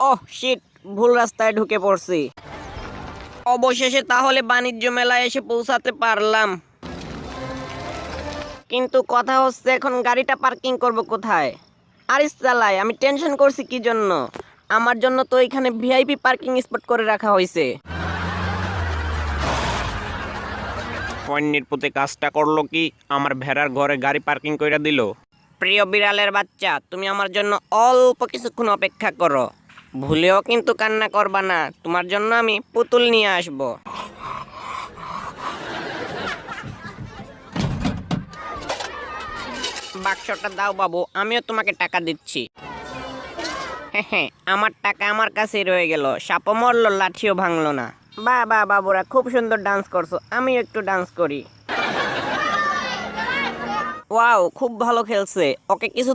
Oh shit, ভুল রাস্তায় ঢুকে পড়ছি। অবশেষে তাহলে বাণিজ্য মেলায় এসে পৌঁছাতে পারলাম, কিন্তু কথা হচ্ছে এখন গাড়িটা পার্কিং করব কোথায়? আরে চালাই, আমি টেনশন করছি কি জন্য? আমার জন্য তো এখানে ভিআইপি পার্কিং স্পট করে রাখা হয়েছে। অন্যের প্রতি কাজটা করলো কি, আমার ভেড়ার ঘরে গাড়ি পার্কিং করে দিল। প্রিয় বিড়ালের বাচ্চা, তুমি আমার জন্য অল্প কিছুক্ষণ অপেক্ষা করো। ভুলেও কিন্তু কান্না করবা না, তোমার জন্য আমি পুতুল নিয়ে আসবো। বাক্সটা দাও বাবু, আমিও তোমাকে টাকা দিচ্ছি। হ্যাঁ হ্যাঁ, আমার টাকা আমার কাছেই রয়ে গেল, সাপও মরলো লাঠিও ভাঙলো না। বাহ বাহ বাবুরা, খুব সুন্দর ডান্স করছো, আমিও একটু ডান্স করি। ওয়াও, খুব ভালো খেলছে, ওকে কিছু